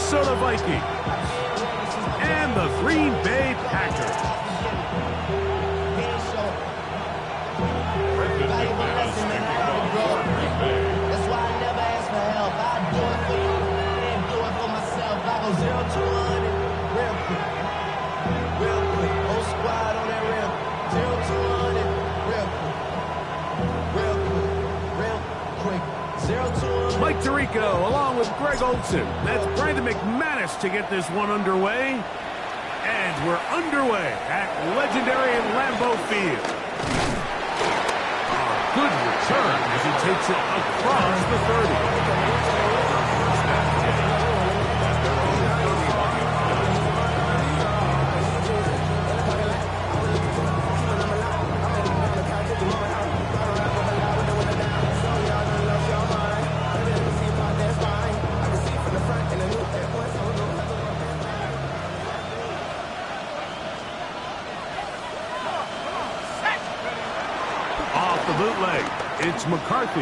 Minnesota Vikings and the Green Bay Packers. That's why I never ask for help. I do it for you and do it for myself. I go 0 to 100 real quick. Real quick. Whole squad on that real. 0 to 100 real quick. Real quick. Real quick. 0 to 100. Mike Tirico along with Greg Olson. That's Brandon McManus to get this one underway. And we're underway at legendary Lambeau Field. Good return as he takes it across the 30. Off the bootleg, it's McCarthy.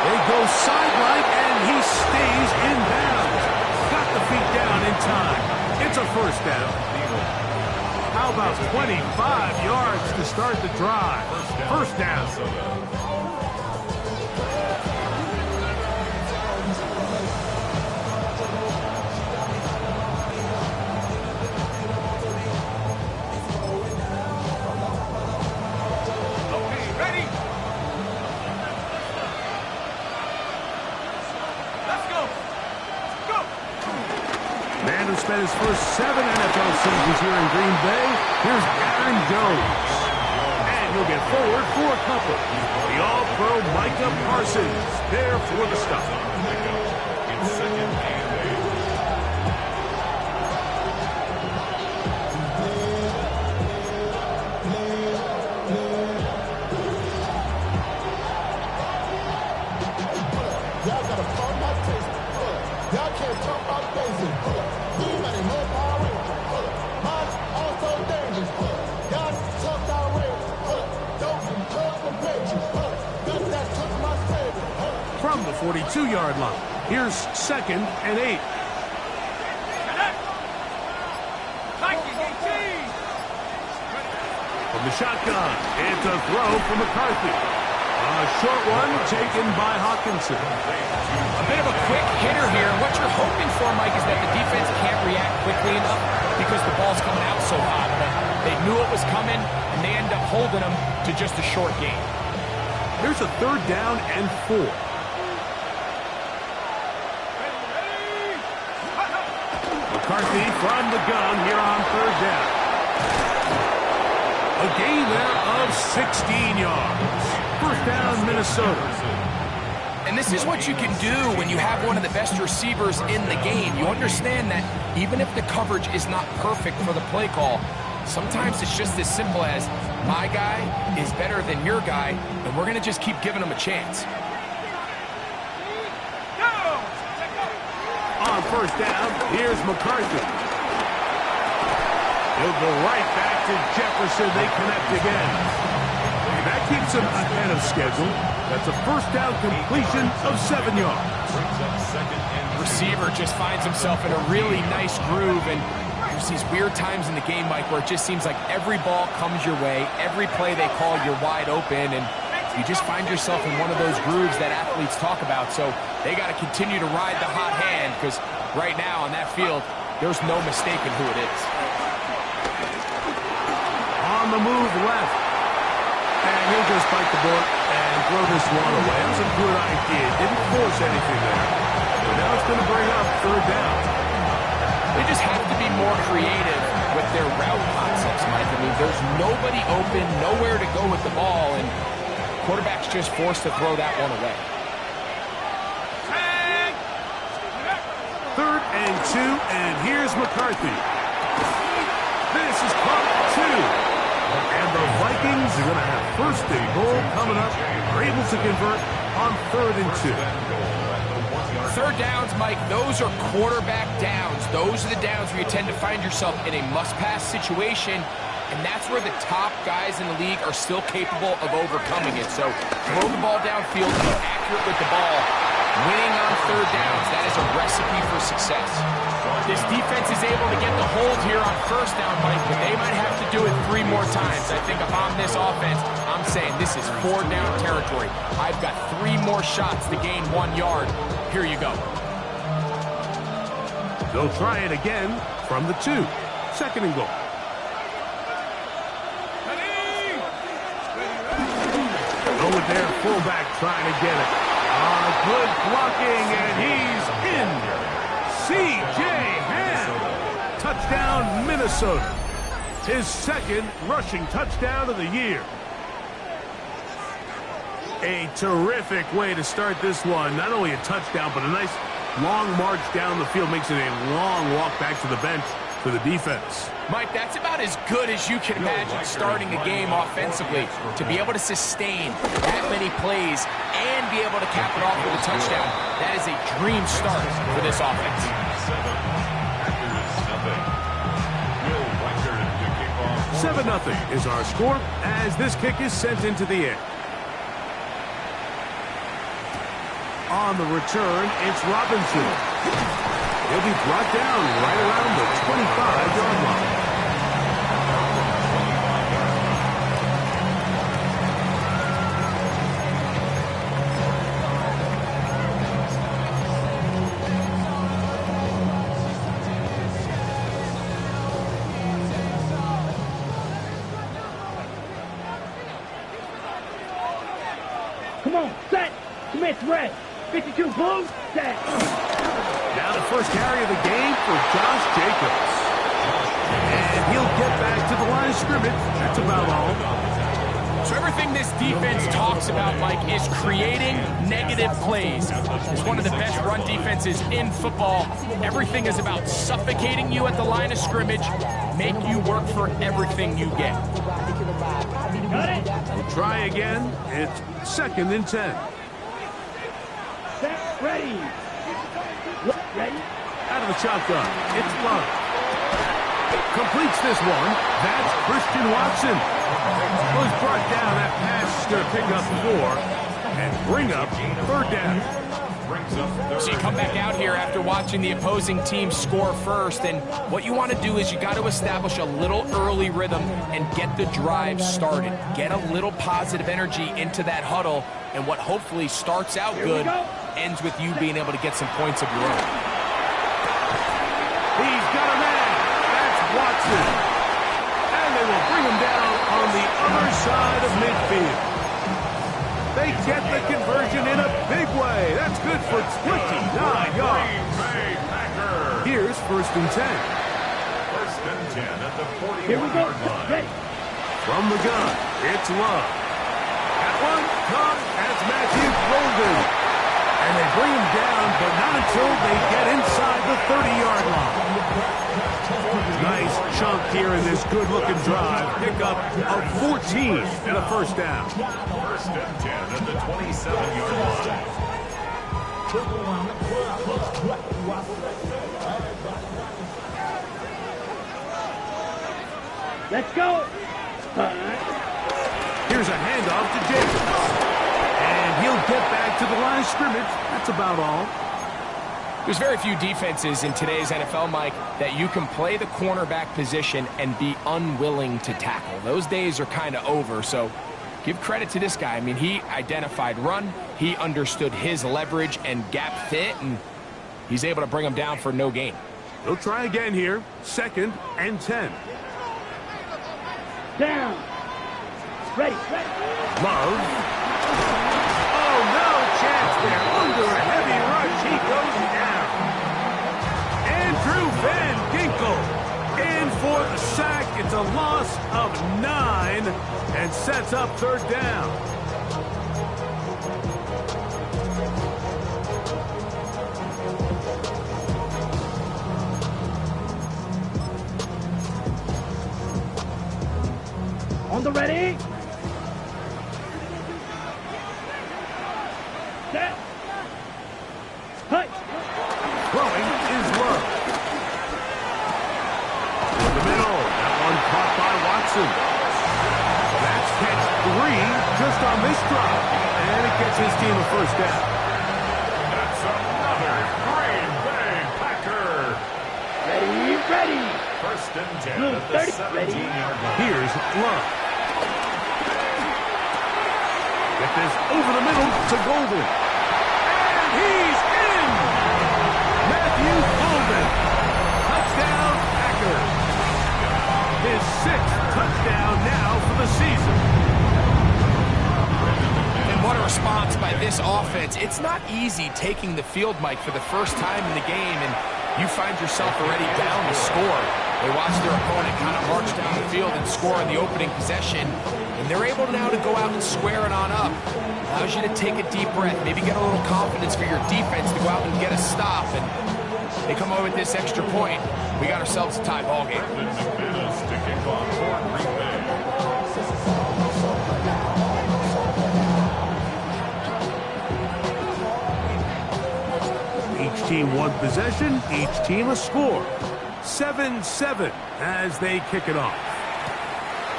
They go sideline, and he stays in bounds. Got the feet down in time. It's a first down. How about 25 yards to start the drive? First down. Man who spent his first 7 NFL seasons here in Green Bay, here's Aaron Jones. And he'll get forward for a couple. The All-Pro Micah Parsons there for the stop. Y'all gotta pump my taste. Y'all can't talk about basic. Too many more Power Rangers. Mine also dangerous. Y'all talk our way. Don't turn the pages. Got that took my favorite. From the 42-yard line, here's 2nd and 8. From the shotgun, it's a throw for McCarthy. A short one taken by Hawkinson. A bit of a quick hitter here. What you're hoping for, Mike, is that the defense can't react quickly enough because the ball's coming out so hot. But they knew it was coming, and they end up holding them to just a short gain. Here's a 3rd down and 4. McCarthy from the gun here on 3rd down. A gain there of 16 yards. First down, Minnesota. And this is what you can do when you have one of the best receivers in the game. You understand that even if the coverage is not perfect for the play call, sometimes it's just as simple as my guy is better than your guy, and we're going to just keep giving him a chance. On first down, here's McCarthy. He'll go right back to Jefferson. They connect again. That keeps him ahead of schedule. That's a first down completion of 7 yards. Receiver just finds himself in a really nice groove, and there's these weird times in the game, Mike, where it just seems like every ball comes your way, every play they call, you're wide open, and you just find yourself in one of those grooves that athletes talk about. So they got to continue to ride the hot hand, because right now on that field, there's no mistaking who it is. On the move left. And he'll just bite the bullet and throw this one away. That was a good idea. Didn't force anything there. But now it's going to bring up 3rd down. They just have to be more creative with their route concepts, Mike. I mean, there's nobody open, nowhere to go with the ball, and quarterback's just forced to throw that one away. 3rd and 2, and here's McCarthy. This is caught 2. And the Vikings are going to have 1st and goal coming up. Are able to convert on 3rd and 2. 3rd downs, Mike, those are quarterback downs. Those are the downs where you tend to find yourself in a must-pass situation, and that's where the top guys in the league are still capable of overcoming it. So throw the ball downfield, be accurate with the ball. Winning on third downs. That is a recipe for success. This defense is able to get the hold here on first down, Mike, but they might have to do it 3 more times. I think if I'm this offense, I'm saying this is 4 down territory. I've got 3 more shots to gain 1 yard. Here you go. They'll try it again from the 2. Second and goal. Go with their fullback trying to get it. Good blocking, and he's in. C.J. Ham. Touchdown, Minnesota. His second rushing touchdown of the year. A terrific way to start this one. Not only a touchdown, but a nice long march down the field. Makes it a long walk back to the bench for the defense. Mike, that's about as good as you can imagine starting a game offensively. To be able to sustain that many plays and be able to cap it off with a touchdown, that is a dream start for this offense. 7-0 is our score as this kick is sent into the air. On the return, it's Robinson. He'll be brought down right around the 25-yard line. Come on, set. Commit red. 52 blue, set. Now the first carry of the game for Josh Jacobs. And he'll get back to the line of scrimmage. That's about all. So everything this defense talks about, Mike, is creating negative plays. It's one of the best run defenses in football. Everything is about suffocating you at the line of scrimmage, make you work for everything you get. Got it. We'll try again. It's 2nd and 10. Set, ready. Ready. Out of the shotgun, it's Love. Completes this one. That's Christian Watson. Was brought down. That pass to pick up 4 and bring up 3rd down. So you come back out here after watching the opposing team score first, and what you want to do is you got to establish a little early rhythm and get the drive started. Get a little positive energy into that huddle, and what hopefully starts out good ends with you being able to get some points of your own. He's got a man. That's Watson. And they will bring him down on the other side of midfield. They get the conversion in a big way. That's good for 29 yards. Here's 1st and 10. 1st and 10 at the 40-yard Here we go. line. Ready. From the gun, it's Love. That one comes as Matthew Golden. And they bring him down, but not until they get inside the 30-yard line. Nice chunk here in this good-looking drive. Pickup of 14 and a 1st down. 1st and 10 at the 27-yard line. Let's go. Here's a handoff to Jacobs. And he'll get back to the line of scrimmage. That's about all. There's very few defenses in today's NFL, Mike, that you can play the cornerback position and be unwilling to tackle. Those days are kind of over, so give credit to this guy. I mean, he identified run, he understood his leverage and gap fit, and he's able to bring him down for no gain. They'll try again here. 2nd and 10. Down. Ready. Love. Oh, no chance there. Under a heavy rush, he goes down. Andrew Van Ginkel in for the sack. It's a loss of 9 and sets up 3rd down. On the ready. Set. Hut. Throwing is Love. In the middle. That one caught by Watson. That's catch 3 just on this drive. And it gets his team a 1st down. Here's Love. Get this over the middle to Golden. And he's in! Matthew Golden. Touchdown, Packers. His 6th touchdown now for the season. And what a response by this offense. It's not easy taking the field, Mike, for the first time in the game, and you find yourself already down to score. They watch their opponent kind of march down the field and score in the opening possession, and they're able now to go out and square it on up. Allows you to take a deep breath, maybe get a little confidence for your defense to go out and get a stop, and they come away with this extra point. We got ourselves a tie ball game. Each team one possession, each team a score. 7-7 as they kick it off.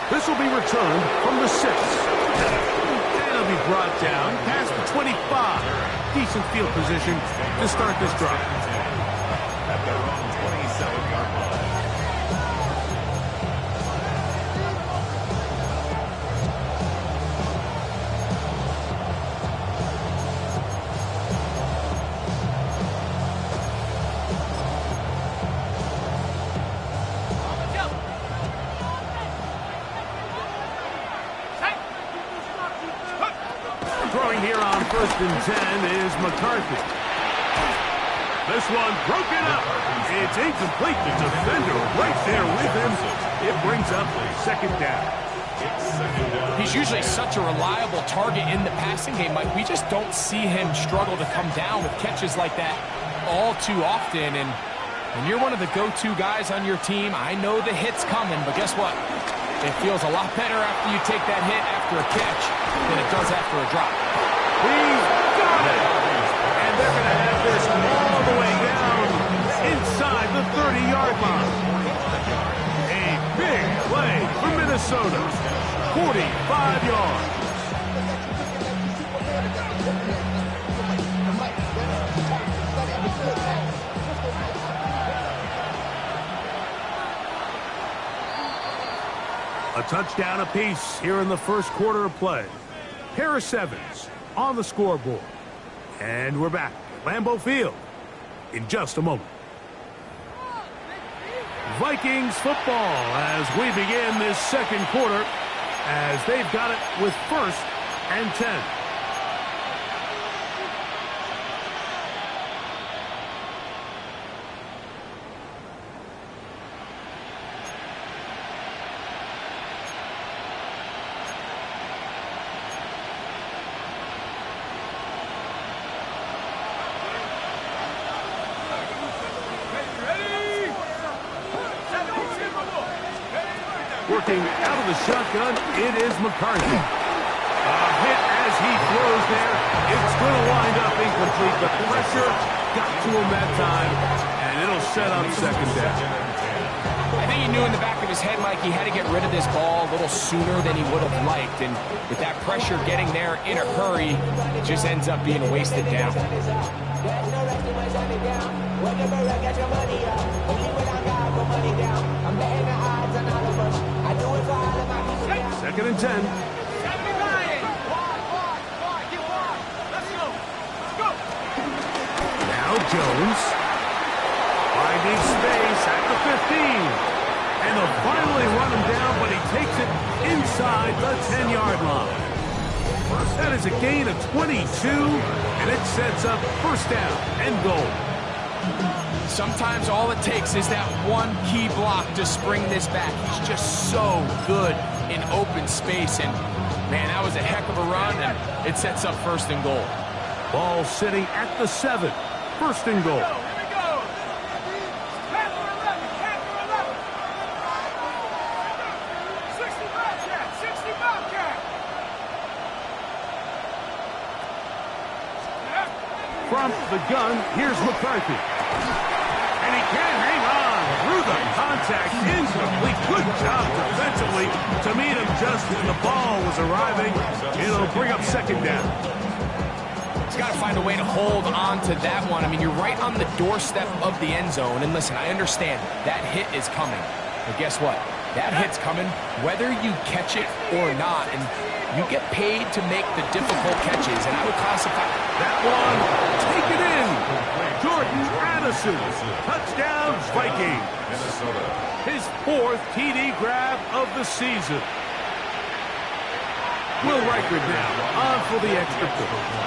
This will be returned from the 6. And it'll be brought down past the 25. Decent field position to start this drive. At their own 27-yard line. Throwing here on 1st and 10 is McCarthy. This one broken up. It's incomplete. The defender right there with him. It brings up 2nd down. He's usually such a reliable target in the passing game, Mike. We just don't see him struggle to come down with catches like that all too often. And when you're one of the go-to guys on your team, I know the hit's coming, but guess what? It feels a lot better after you take that hit after a catch than it does after a drop. He's got it! And they're going to have this all the way down inside the 30-yard line. A big play for Minnesota. 45 yards. A touchdown apiece here in the first quarter of play. Pair of 7s on the scoreboard. And we're back at Lambeau Field in just a moment. Vikings football as we begin this second quarter as they've got it with 1st and 10. Working out of the shotgun, it is McCarthy. A hit as he throws there. It's going to wind up incomplete. The pressure got to him that time, and it'll set up 2nd down. I think he knew in the back of his head, Mike, he had to get rid of this ball a little sooner than he would have liked. And with that pressure getting there in a hurry, it just ends up being wasted down. 2nd and 10. Now Jones. Finding space at the 15. And they'll finally run him down, but he takes it inside the 10-yard line. That is a gain of 22, and it sets up 1st down and goal. Sometimes all it takes is that one key block to spring this back. He's just so good in open space, and man, that was a heck of a run, and it sets up 1st and goal. Ball sitting at the 7. 1st and goal. From the gun, here's McCarthy. And he can hang on through the contact. Incomplete. Good job defensively to meet him just when the ball was arriving. It'll bring up 2nd down. He's got to find a way to hold on to that one. I mean, you're right on the doorstep of the end zone. And listen, I understand that hit is coming. But guess what? That hit's coming whether you catch it or not, and you get paid to make the difficult catches, and I would classify that one. Take it in. Jordan Addison. Touchdown, Vikings. His 4th TD grab of the season. Will Riker now on for the extra point.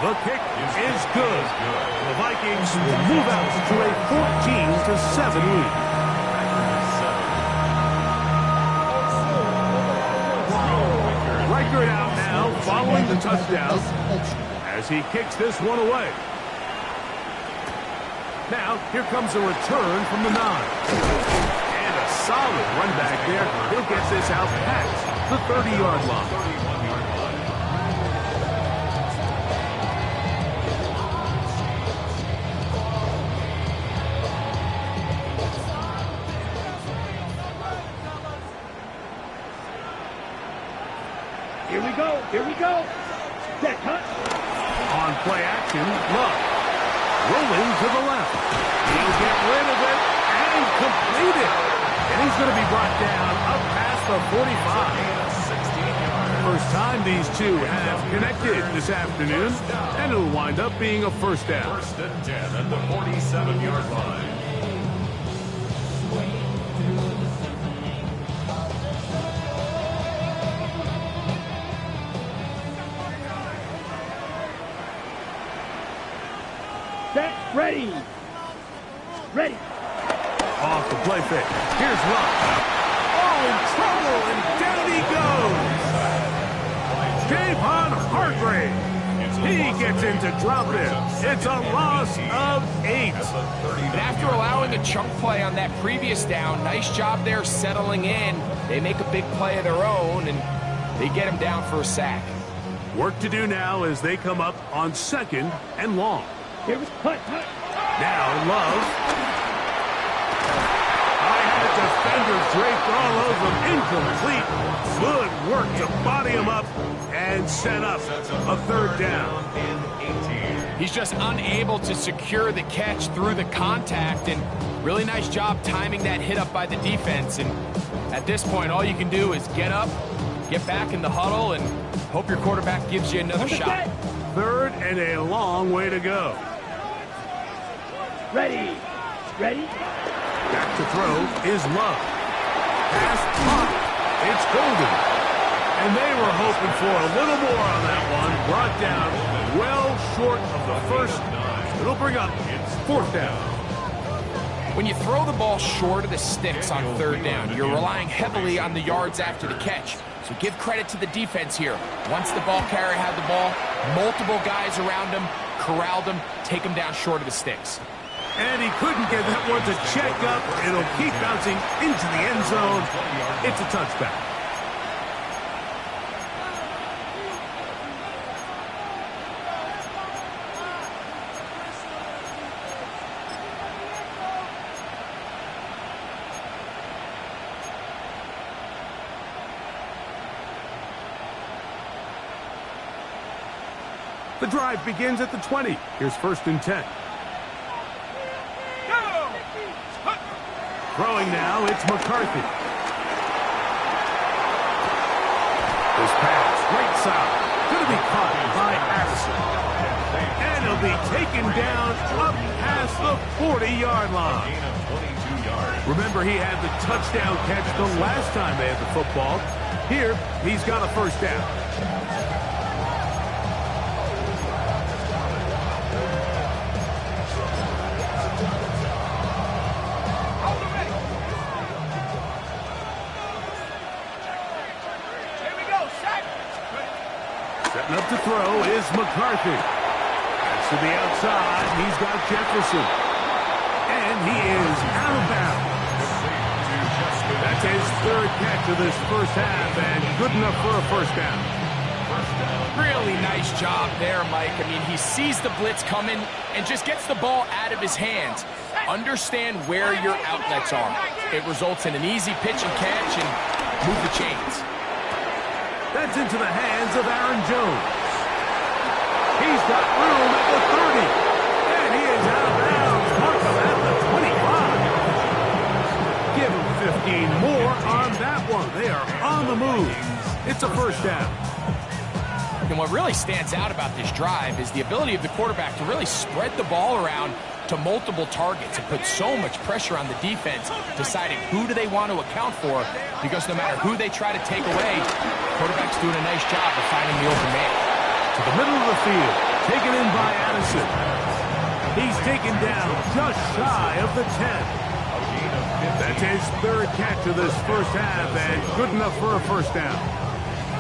The kick is good. The Vikings will move out to a 14-7 lead. Riker out now following the touchdown as he kicks this one away. Now, here comes a return from the 9. And a solid run back there. He'll get this out past the 30-yard line. Here we go. Set, cut. On play action, Love. Rolling to the left. He'll get rid of it and complete it. And he's going to be brought down up past the 45. First time these two have connected this afternoon, and it'll wind up being a first down. 1st and 10 at the 47-yard line. Set, ready. Ready. Off the play fake. Here's Love. Oh, trouble, and down he goes. Javon Hargrave. He gets in to drop it. It's a loss of 8. And after allowing a chunk play on that previous down, nice job there settling in. They make a big play of their own, and they get him down for a sack. Work to do now as they come up on 2nd and long. Here we cut. Now Love. I had defenders draped all over him. Incomplete. Good work to body him up and set up a 3rd down. He's just unable to secure the catch through the contact, and really nice job timing that hit up by the defense. And at this point, all you can do is get up, get back in the huddle, and hope your quarterback gives you another shot. 3rd and a long way to go. Ready. Back to throw is Love. Pass blocked. It's golden. And they were hoping for a little more on that one. Brought down well short of the first. It'll bring up 4th down. When you throw the ball short of the sticks on 3rd down, you're relying heavily on the yards after the catch. So give credit to the defense here. Once the ball carrier had the ball, multiple guys around him, corralled him, take him down short of the sticks. And he couldn't get that one to check up. It'll keep bouncing into the end zone. It's a touchback. The drive begins at the 20. Here's 1st and 10. Throwing now, it's McCarthy. This pass, right side, going to be caught by Addison. And he'll be taken down up past the 40-yard line. Remember, he had the touchdown catch the last time they had the football. Here, he's got a 1st down. Setting up to throw is McCarthy. To the outside, he's got Jefferson. And he is out of bounds. That's his 3rd catch of this first half, and good enough for a 1st down. Really nice job there, Mike. I mean, he sees the blitz coming and just gets the ball out of his hands. Understand where your outlets are. It results in an easy pitch and catch and move the chains. That's into the hands of Aaron Jones. He's got room at the 30. And he is out of bounds. Mark him at the 25. It's a first down. And what really stands out about this drive is the ability of the quarterback to really spread the ball around to multiple targets and put so much pressure on the defense, deciding who do they want to account for, because no matter who they try to take away, the quarterback's doing a nice job of finding the open man. To the middle of the field, taken in by Addison. He's taken down just shy of the 10. That's his third catch of this first half, and good enough for a first down.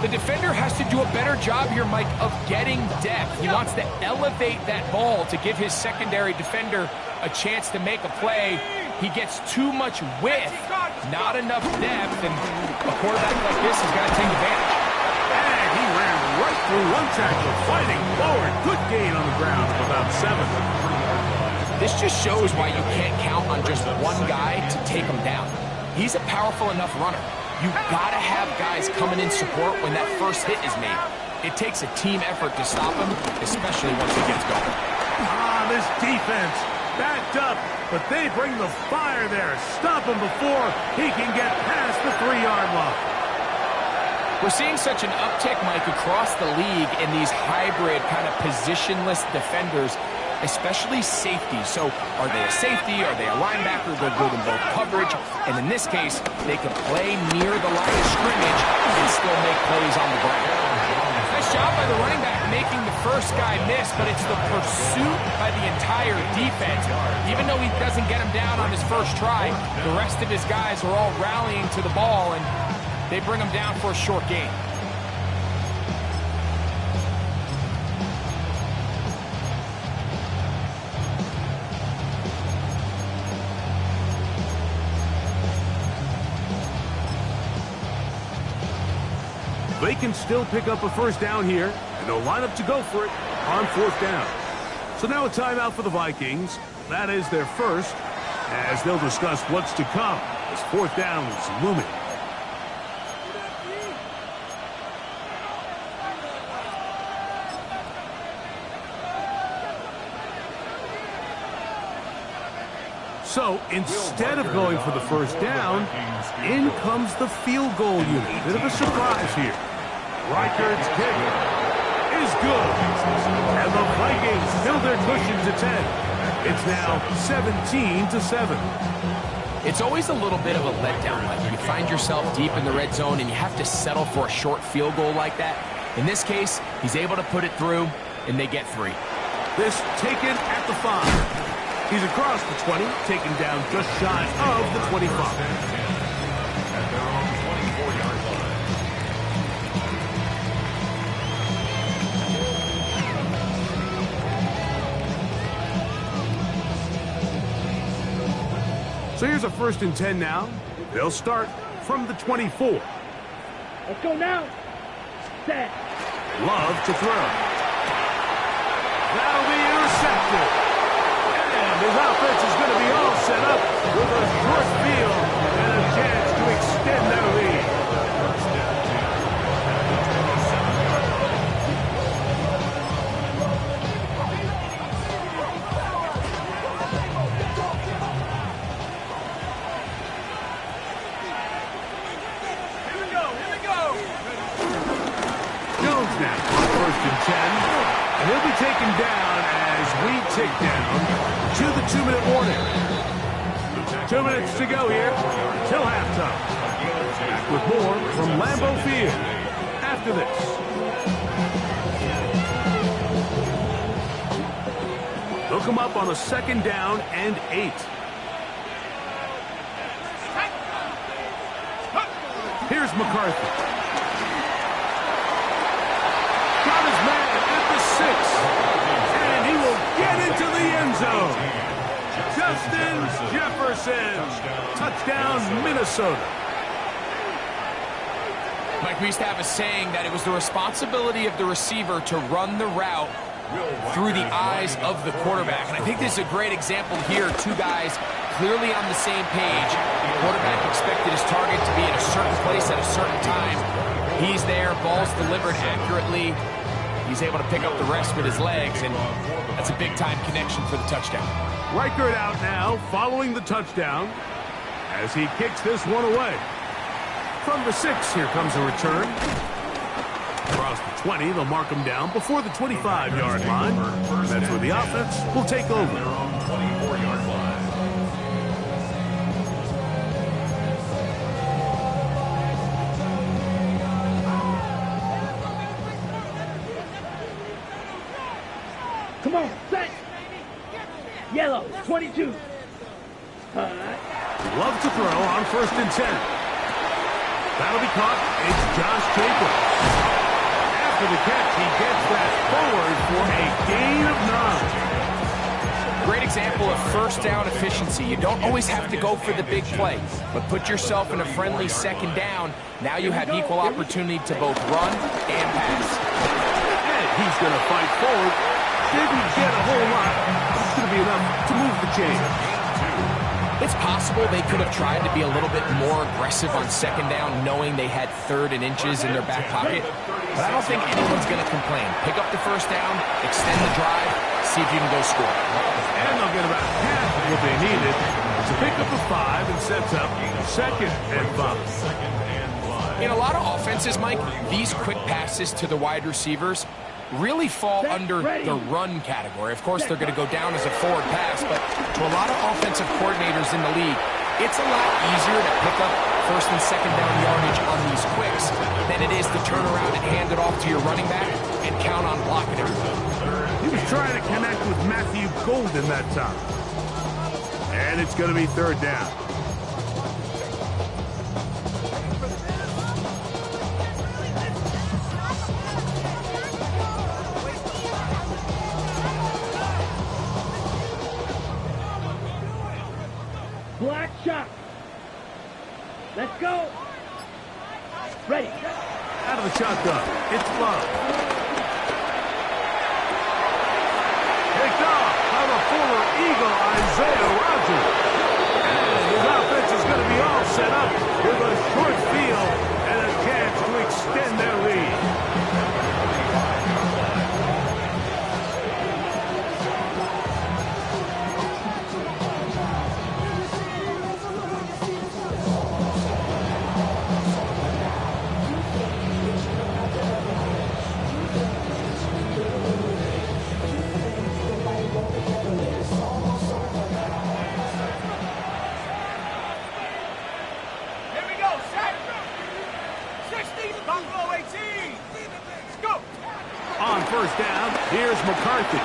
The defender has to do a better job here, Mike, of getting depth. He wants to elevate that ball to give his secondary defender a chance to make a play. He gets too much width, not enough depth, and a quarterback like this has got to take advantage. And he ran right through one tackle, fighting forward. Good gain on the ground of about 7. This just shows why you can't count on just one guy to take him down. He's a powerful enough runner. You've got to have guys coming in support when that first hit is made. It takes a team effort to stop him, especially once he gets going. This defense backed up, but they bring the fire there. Stop him before he can get past the 3-yard line. We're seeing such an uptick, Mike, across the league in these hybrid kind of positionless defenders, especially safety. So are they a safety? Are they a linebacker? They're good in both coverage. And in this case, they can play near the line of scrimmage and still make plays on the ground. Nice job by the running back making the first guy miss, but it's the pursuit by the entire defense. Even though he doesn't get him down on his first try, the rest of his guys are all rallying to the ball, and they bring him down for a short gain. They can still pick up a first down here, and they'll line up to go for it on 4th down. So now a timeout for the Vikings. That is their first, as they'll discuss what's to come as 4th down is looming. So instead of going for the first down, in comes the field goal unit. Bit of a surprise here. Reichard's kick is good. And the Vikings fill their cushion to 10. It's now 17-7. It's always a little bit of a letdown. Like you find yourself deep in the red zone and you have to settle for a short field goal like that. In this case, he's able to put it through, and they get 3. This taken at the 5. He's across the 20, taken down just shy of the 25. At their own 24-yard line. So here's a 1st and 10 now. They'll start from the 24. Let's go now. Set. Love to throw. That'll be intercepted. His offense is going to be all set up with a short field and a chance to extend their lead. Here we go. Jones now, 1st and 10. And he'll be taken down as we tick down to the 2-minute warning. 2 minutes to go here till halftime. Back with more from Lambeau Field after this. They'll come up on a 2nd down and 8. Here's McCarthy. Got his man at the 6. And he will get into the end zone. Justin Jefferson. Touchdown, Minnesota. Mike, we used to have a saying that it was the responsibility of the receiver to run the route through the eyes of the quarterback. And I think this is a great example here. 2 guys clearly on the same page. The quarterback expected his target to be in a certain place at a certain time. He's there, ball's delivered accurately. He's able to pick up the rest with his legs, and that's a big-time connection for the touchdown. Reichard out now, following the touchdown, as he kicks this one away. From the 6, here comes a return. across the 20. They'll mark him down before the 25-yard line. That's where the offense will take over. Their own 24-yard line. Come on, set. Yellow, 22. Love to throw on 1st and 10. That'll be caught. It's Josh Jacobs. After the catch, he gets that forward for a gain of 9. Great example of first down efficiency. You don't always have to go for the big play, but put yourself in a friendly 2nd down. Now you have equal opportunity to both run and pass. And he's going to fight forward. Didn't get a whole lot. It's going to be enough to move the chains. It's possible they could have tried to be a little bit more aggressive on 2nd down, knowing they had 3rd and inches in their back pocket. But I don't think anyone's going to complain. Pick up the 1st down, extend the drive, see if you can go score. And they'll get about half of what they needed to pick up a 5 and sets up 2nd and 5. In a lot of offenses, Mike, these quick passes to the wide receivers really fall under the run category. Of course, they're going to go down as a forward pass, but to a lot of offensive coordinators in the league, it's a lot easier to pick up 1st and 2nd down yardage on these quicks than it is to turn around and hand it off to your running back and count on blocking everything. He was trying to connect with Matthew Golden that time. And it's going to be 3rd down. Black shot. Let's go. Ready. Out of the shotgun. It's Love. Picked off by the former Eagle, Isaiah Rodgers. And his offense is going to be all set up with a short field and a chance to extend their lead. On 1st down, here's McCarthy.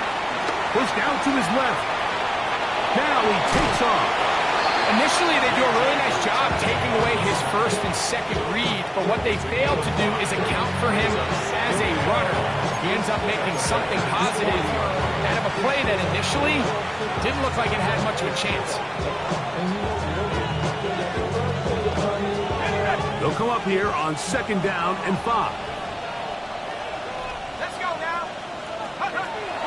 Pushed out to his left. Now he takes off. Initially, they do a really nice job taking away his 1st and 2nd read, but what they failed to do is account for him as a runner. He ends up making something positive out of a play that initially didn't look like it had much of a chance. They'll come up here on 2nd down and 5.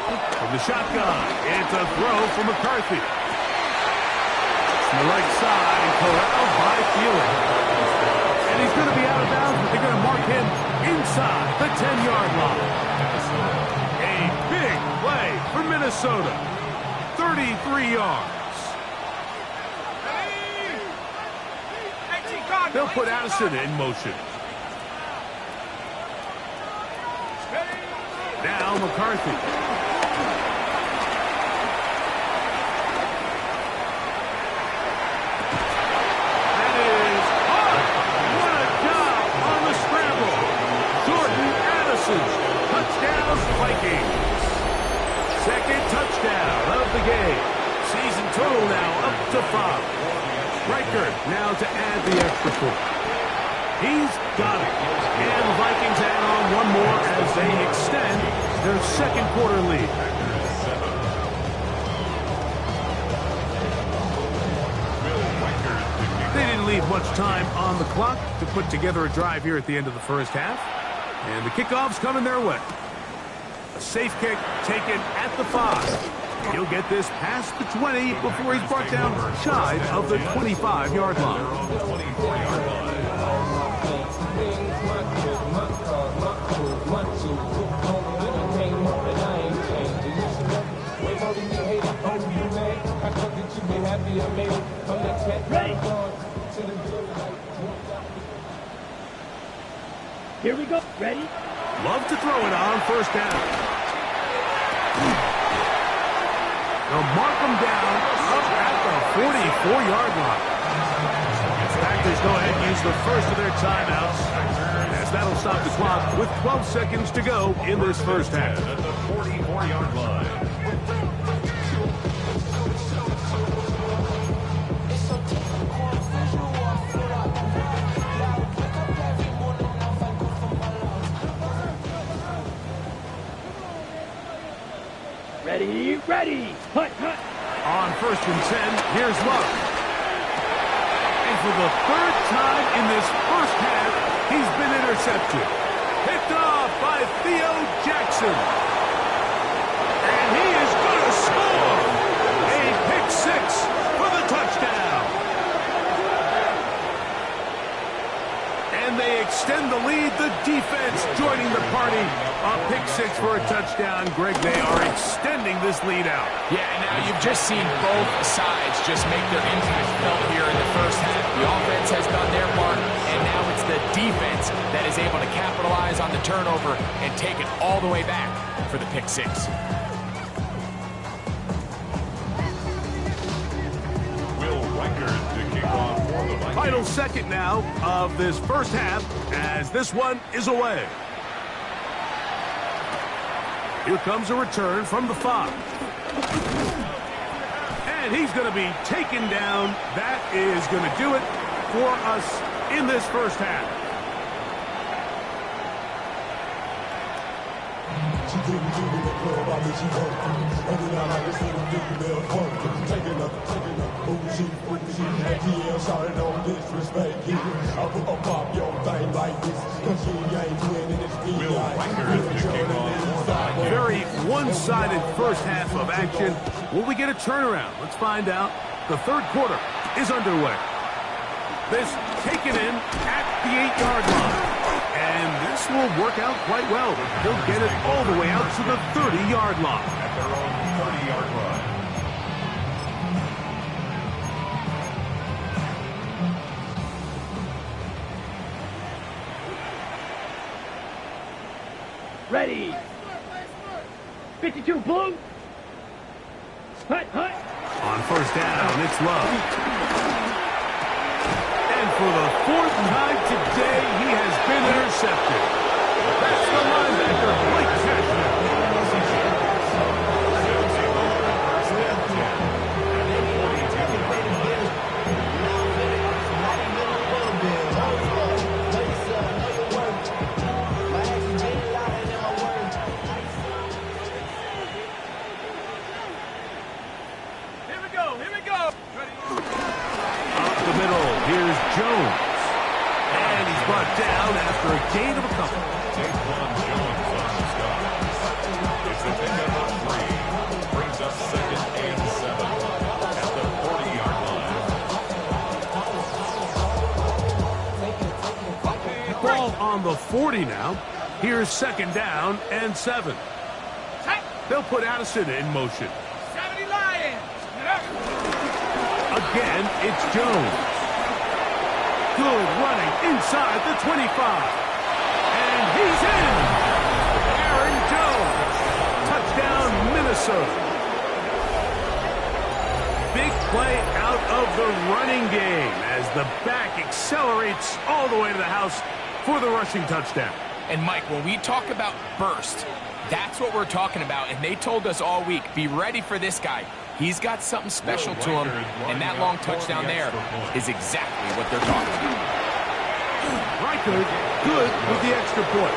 From the shotgun, it's a throw for McCarthy. From the right side, and corralled by Thielen. And he's going to be out of bounds, but they're going to mark him inside the 10-yard line. A big play for Minnesota. 33 yards. They'll put Addison in motion. Now McCarthy. Touchdown, Vikings. 2nd touchdown of the game. Season total now up to 5. Reichert now to add the extra point. He's got it. And the Vikings add on one more as they extend their 2nd quarter lead. They didn't leave much time on the clock to put together a drive here at the end of the 1st half. And the kickoff's coming their way. A safe kick taken at the 5. He'll get this past the 20 before he's brought down shy of the 25-yard line. Ready. Here we go. Ready. Love to throw it on first down. They'll mark them down up at the 44-yard line. Packers go ahead and use the first of their timeouts, as that'll stop the clock with 12 seconds to go in this first half. At the 44-yard line. Ready, ready. Hut, hut. On 1st and 10, here's Love. And for the third time in this first half, he's been intercepted. Picked off by Theo Jackson. And he is going to score. A pick six for the touchdown. And they extend the lead. The defense joining the party. A pick six for a touchdown. Greg, they are extending this lead out. Yeah, now you've just seen both sides just make their impact felt here in the first half. The offense has done their part, and now it's the defense that is able to capitalize on the turnover and take it all the way back for the pick six. Will Riker to kick off for the Vikings. Final second now of this first half as this one is away. Here comes a return from the 5. And he's going to be taken down. That is going to do it for us in this first half. She couldn't do in the club, I mean she worked. Every night I just see them do little work. Taking up, bougie, freaky. ATL shouted on disrespect. I put a pop your thing like this, cause she ain't winning this beat. Will Riker to kick off for the Vikings. Very one-sided first half of action. Will we get a turnaround? Let's find out. The third quarter is underway. This taken in at the 8-yard line. And this will work out quite well. They'll get it all the way out to the 30-yard line. At their own 30-yard line. Ready. 52 blue. Hut, hut. On first down, it's Love. And for the fourth time today, he has been intercepted. That's the linebacker, Blake Cashman. Jones. And he's brought down after a gain of a couple. Taquan Jones on the stop. It's a pickup of 3. Brings up 2nd and 7 at the 40-yard line. Ball on the 40 now. Here's 2nd down and 7. They'll put Addison in motion. 70 Lions. Again, it's Jones. Good running inside the 25. And he's in. Aaron Jones. Touchdown, Minnesota. Big play out of the running game as the back accelerates all the way to the house for the rushing touchdown. And Mike, when we talk about burst, that's what we're talking about. And they told us all week, be ready for this guy. He's got something special to him, and that long touchdown there is exactly what they're talking about. Riker, good with the extra point.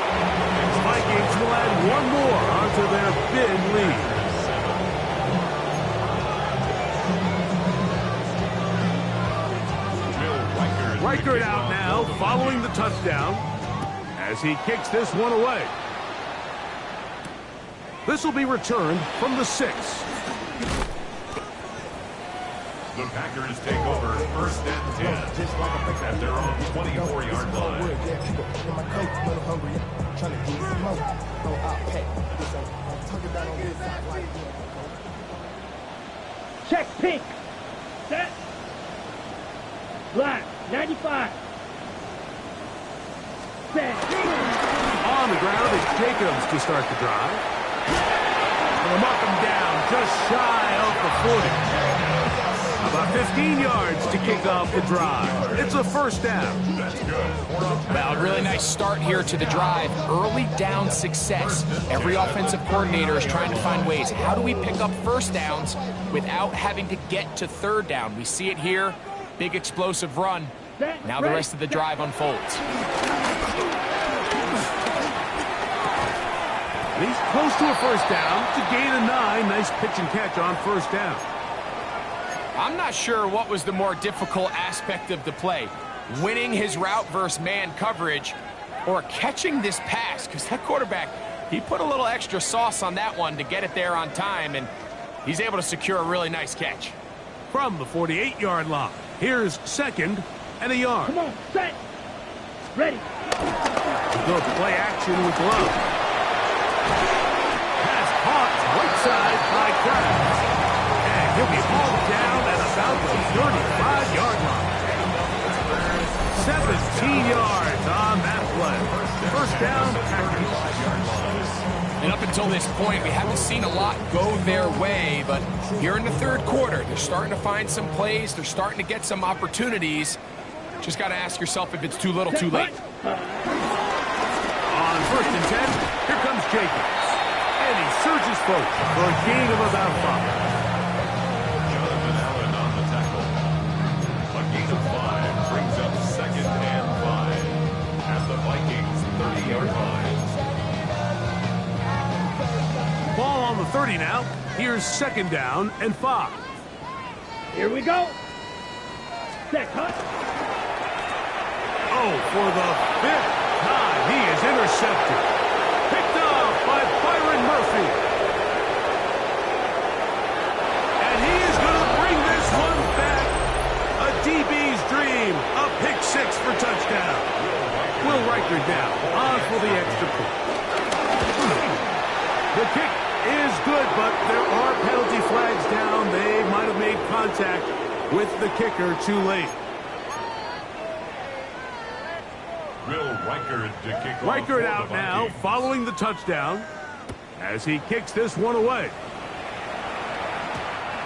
Vikings will add one more onto their big lead. Riker out now, following the touchdown, as he kicks this one away. This will be returned from the 6. The Packers take over 1st and 10 at their own 24-yard line. Check pink. Set. Black. 95. Set. On the ground, Jacobs to start the drive. They'll mark him down just shy of the 40. About 15 yards to kick off the drive. It's a first down. Well, a really nice start here to the drive. Early down success. Every offensive coordinator is trying to find ways. How do we pick up first downs without having to get to third down? We see it here. Big explosive run. Now the rest of the drive unfolds. He's close to a first down to gain a 9. Nice pitch and catch on first down. I'm not sure what was the more difficult aspect of the play. Winning his route versus man coverage or catching this pass, because that quarterback, he put a little extra sauce on that one to get it there on time, and he's able to secure a really nice catch. From the 48-yard line, here's second and a yard. Come on, set. Ready. He goes play action with Love. Pass caught right side by Krabs. And he'll be hauled down at about the 35-yard line. 17 yards on that play. First down, Packers. And up until this point, we haven't seen a lot go their way, but here in the third quarter, they're starting to find some plays. They're starting to get some opportunities. Just got to ask yourself if it's too little, too late. On first and 10, here comes Jacobs. And he surges forward for a gain of about 5. Jonathan Allen on the tackle. A gain of 5 brings up second and 5 at the Vikings 30-yard line. Ball on the 30 now. Here's second down and 5. Here we go. Set, cut. Oh, for the 5th time, he is intercepted. Picked off by Byron Murphy. And he is going to bring this one back. A DB's dream. A pick 6 for touchdown. Will Riker down. On for the extra point. The kick is good, but there are penalty flags down. They might have made contact with the kicker too late. Will Reichard to kick off. Reichard out now, following the touchdown, as he kicks this one away.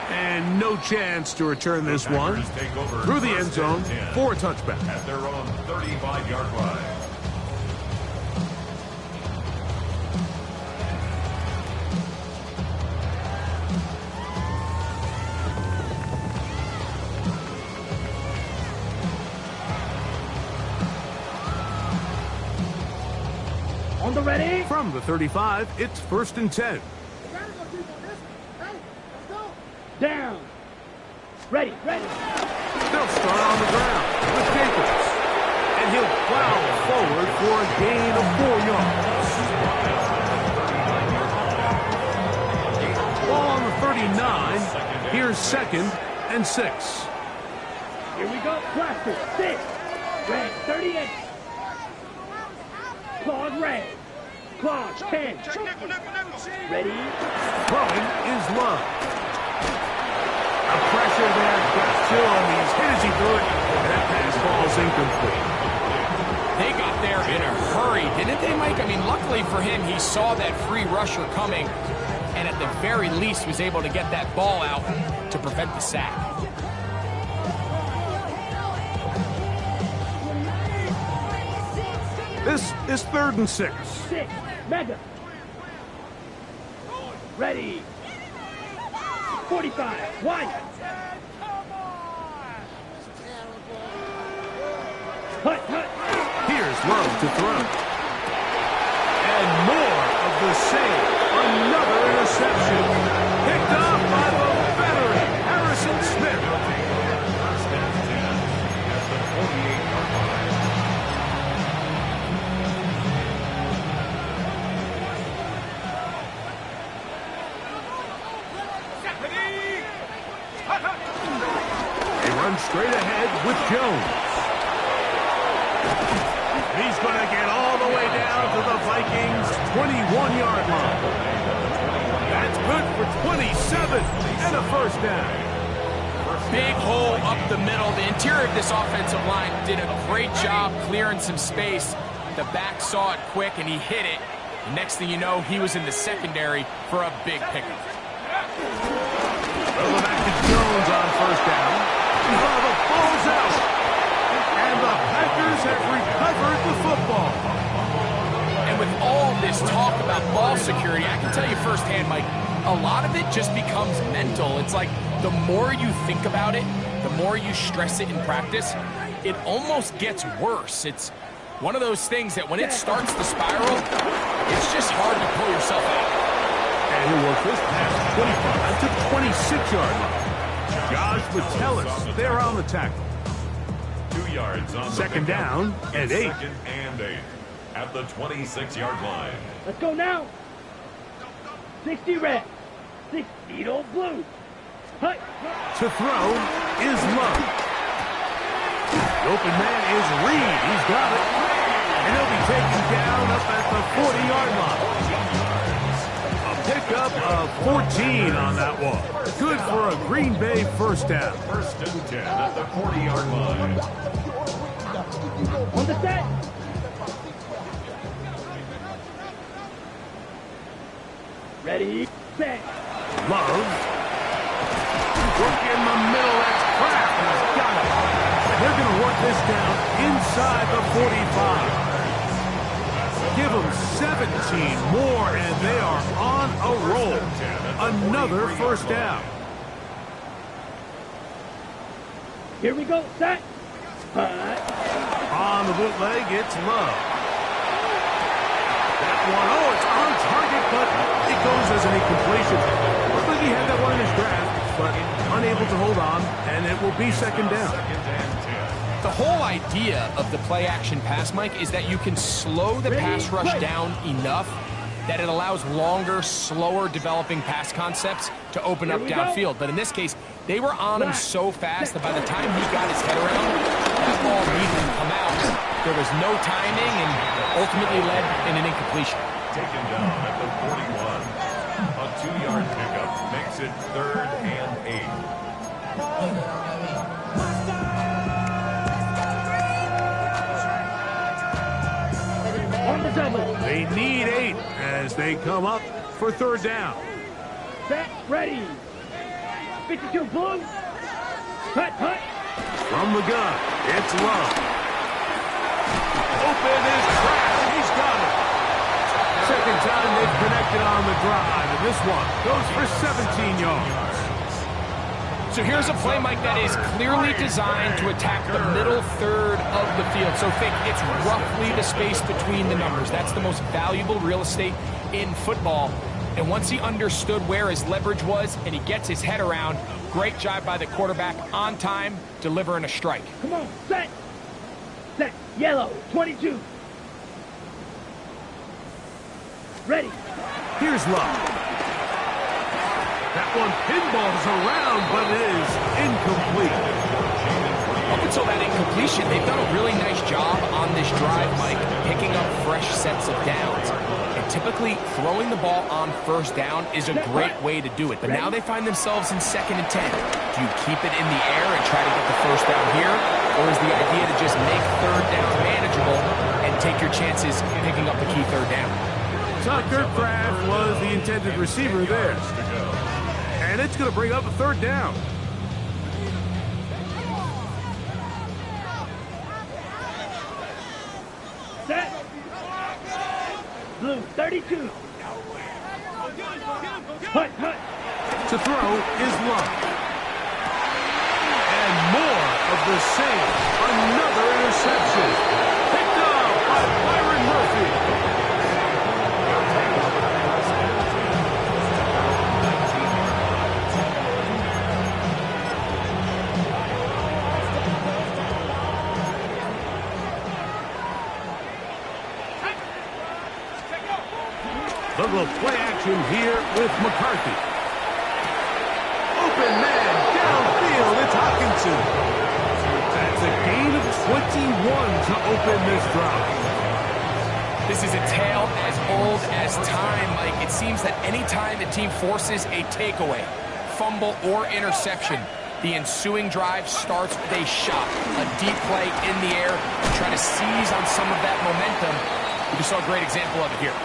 And no chance to return this one through the end zone for a touchback. At their own 35-yard line. On the ready. From the 35, it's first and 10. Down. Ready, ready. They'll start on the ground with Jacobs. And he'll plow forward for a gain of 4 yards. Ball on the 39. Here's second and 6. Here we go. Blaster, 6. Red, 38. Claws, red. Claws, 10. Ready. Throwing is Love. A pressure there got to him. He's hit as he threw it. And that pass falls incomplete. They got there in a hurry, didn't they, Mike? I mean, luckily for him, he saw that free rusher coming, and at the very least was able to get that ball out to prevent the sack. This is third and 6. 6. Mega. Ready. 45. Wide. Hut, hut. Here's Love to throw. And more of the same. Another interception. Picked off by the veteran, Harrison Smith. First and 10 at the 48-yard line. They run straight ahead with Jones. He's going to get all the way down to the Vikings' 21-yard line. That's good for 27 and a first down. Big hole up the middle. The interior of this offensive line did a great job clearing some space. The back saw it quick, and he hit it. The next thing you know, he was in the secondary for a big pickup. They'll go back to Jones on first down. Oh, the ball's out. And the Packers have recovered the football. And with all this talk about ball security, I can tell you firsthand, Mike, a lot of it just becomes mental. It's like the more you think about it, the more you stress it in practice, it almost gets worse. It's one of those things that when it starts to spiral, it's just hard to pull yourself out. And he'll work this past 25 to 26-yard line. Josh Metellus there on the tackle. 2 yards on Second down and 8. Second and 8 at the 26-yard line. Let's go now. 60 red. 60 old blue. Hut. To throw is Love. The open man is Reed. He's got it. And he'll be taken down up at the 40-yard line. A pickup of 14 on that one. Good for a Green Bay first down. First and 10 at the 40-yard line. On the set. Ready, set. Love. Work in the middle. That's Kraft. He's got it. And they're going to work this down inside the 45. Give them 17 more, and they are on a roll. Another first down. Here we go, set. Hut. On the bootleg, it's Love. That one, oh, it's on target, but it goes as an incompletion. Looks like he had that one in his grasp, but unable to hold on, and it will be second down. The whole idea of the play-action pass, Mike, is that you can slow the pass rush down enough that it allows longer, slower developing pass concepts to open up downfield. But in this case, they were on him so fast that by the time he got his head around, that ball needed to come out. There was no timing and ultimately led in an incompletion. Taken down at the 41. A 2-yard pickup makes it 3rd and 8. On the double. They need 8 as they come up for third down. Set, ready. 52 blue. Hut, hut. From the gun, it's Love. Open is Kraft. He's got it. Second time they've connected on the drive, and this one goes for 17 yards. So here's a play, Mike, that is clearly designed to attack the middle third of the field. So think it's roughly the space between the numbers. That's the most valuable real estate in football. And once he understood where his leverage was and he gets his head around, great job by the quarterback on time, delivering a strike. Come on, set. Set, yellow, 22. Ready. Here's Love. That one pinballs around, but it is incomplete. Up until that incompletion, they've done a really nice job on this drive, Mike, picking up fresh sets of downs. And typically, throwing the ball on first down is a great way to do it. But now they find themselves in 2nd and 10. Do you keep it in the air and try to get the first down here? Or is the idea to just make third down manageable and take your chances picking up the key third down? Tucker Kraft was the intended receiver there. And it's going to bring up a third down. Set. Blue, 32. Hut, hut. To throw is Love. And more of the same. Another interception. Picked up by Byron Murphy. They'll go play action here with McCarthy. Open man, downfield, it's Hockenson. That's a gain of 21 to open this drive. This is a tale as old as time, Mike. It seems that any time the team forces a takeaway, fumble, or interception, the ensuing drive starts with a shot, a deep play in the air, to try to seize on some of that momentum. We just saw a great example of it here.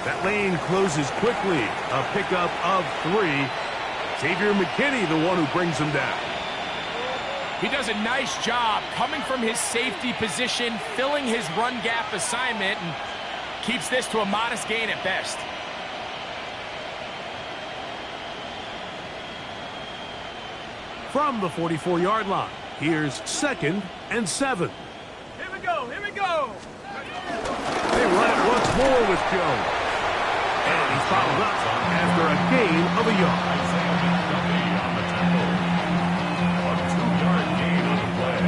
That lane closes quickly. A pickup of 3. Xavier McKinney, the one who brings him down. He does a nice job coming from his safety position, filling his run gap assignment, and keeps this to a modest gain at best. From the 44-yard line, here's 2nd and 7. Here we go, here we go. They run it once more with Jones. And he's followed up after a gain of a yard. Isaiah McDuffie on the tackle. A 2-yard gain on the play.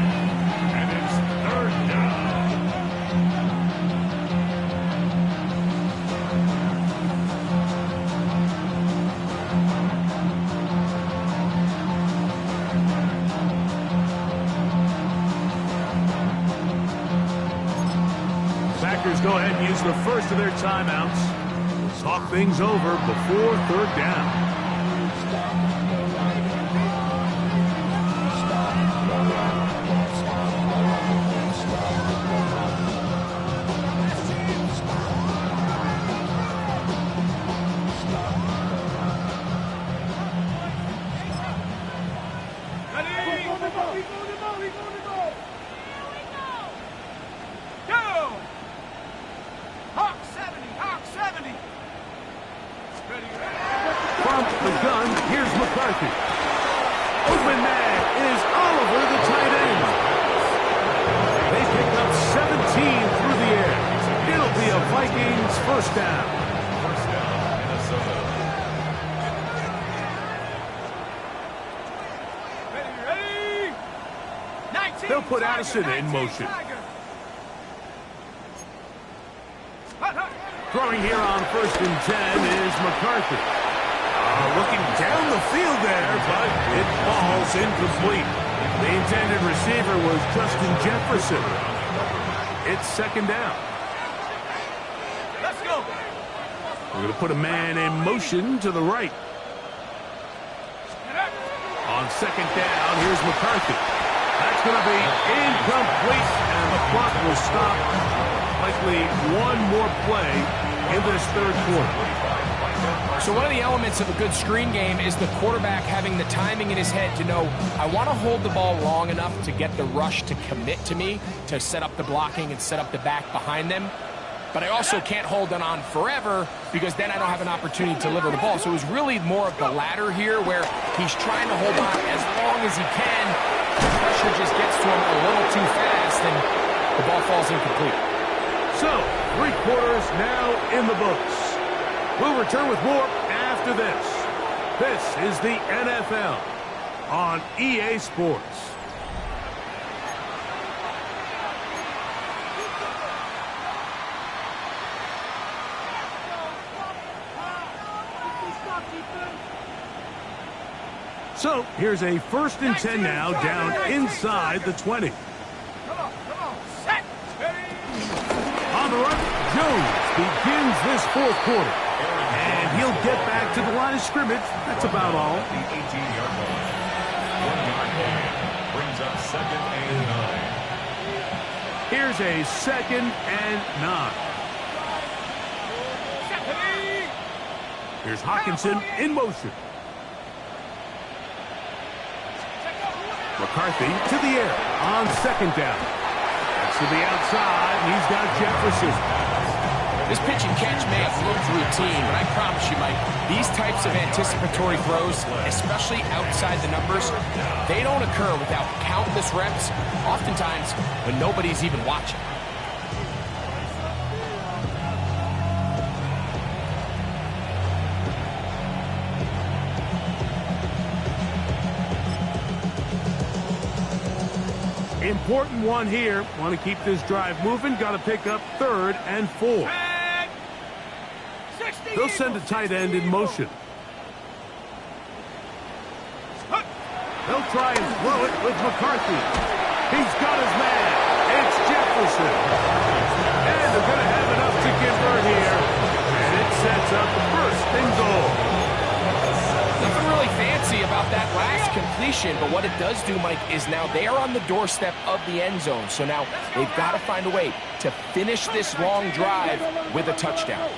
And it's 3rd down. Packers go ahead and use the first of their timeouts. Talk things over before 3rd down. From the gun, here's McCarthy. Open man is Oliver, the tight end. They pick up 17 through the air. It'll be a Vikings first down. First down, Minnesota. Ready? They'll put Addison in motion. Throwing here on 1st and 10 is McCarthy. Looking down the field there, but it falls incomplete. The intended receiver was Justin Jefferson. It's 2nd down. Let's go. We're going to put a man in motion to the right. On 2nd down, here's McCarthy. That's going to be incomplete, and the clock will stop. Likely one more play in this 3rd quarter. So one of the elements of a good screen game is the quarterback having the timing in his head to know, I want to hold the ball long enough to get the rush to commit to me, to set up the blocking and set up the back behind them. But I also can't hold it on forever because then I don't have an opportunity to deliver the ball. So it was really more of the latter here where he's trying to hold on as long as he can. The pressure just gets to him a little too fast and the ball falls incomplete. So, 3 quarters now in the books. We'll return with more after this. This is the NFL on EA Sports. So, here's a 1st and 10 now down inside the 20. Come on, set. On the run, Jones begins this 4th quarter. And he'll get back to the line of scrimmage. That's about all. The 18-yard line. 1-yard gain brings up 2nd and 9. Here's a 2nd and 9. Here's Hockenson in motion. McCarthy to the air on 2nd down. That's to the outside, and he's got Jefferson. This pitch and catch may have looked routine, but I promise you, Mike, these types of anticipatory throws, especially outside the numbers, they don't occur without countless reps, oftentimes when nobody's even watching. Important one here. Want to keep this drive moving. Got to pick up 3rd and 4. They'll send a tight end in motion. They'll try and throw it with McCarthy. He's got his man. It's Jefferson. And they're going to have enough to convert here. And it sets up 1st and goal. Nothing really fancy about that last completion, but what it does do, Mike, is now they are on the doorstep of the end zone. So now they've got to find a way to finish this long drive with a touchdown.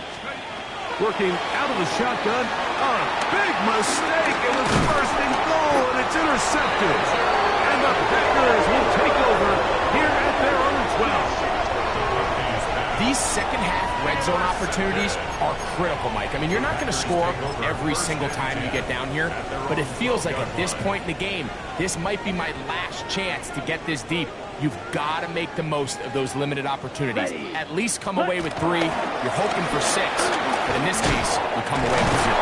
Working out of the shotgun. A big mistake. It was first and goal, and it's intercepted. And the Packers will take over here at their own 12. These second-half red zone opportunities are critical, Mike. I mean, you're not going to score every single time you get down here, but it feels like at this point in the game, this might be my last chance to get this deep. You've got to make the most of those limited opportunities. At least come away with 3. You're hoping for 6, but in this case, you come away with 0.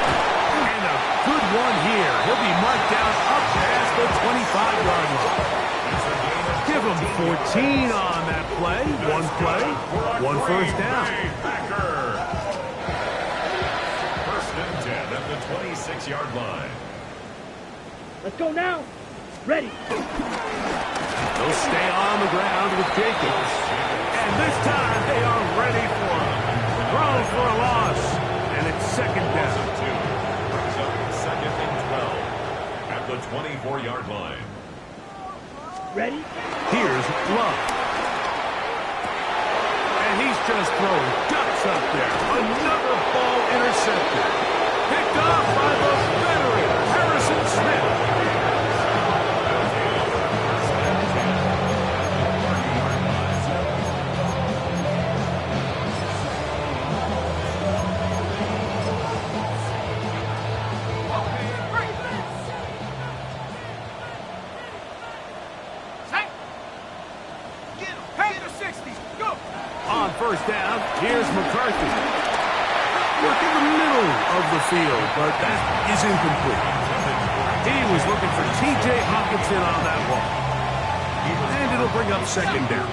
And a good one here. He'll be marked down up past the 25-yard line. Give him 14 on that play. One play, one first down. First and 10 at the 26-yard line. Let's go now. Ready. They'll stay on the ground with Jacobs. And this time they are ready for him. Throw for a loss. And it's second down. Brings up second and 12 at the 24-yard line. Ready. Here's Love. And he's just throwing ducks up there. Another ball intercepted. Picked off by the veteran, Harrison Smith. First down, here's McCarthy. Work in the middle of the field, but that is incomplete. He was looking for T.J. Hawkinson on that ball. And it'll bring up second down.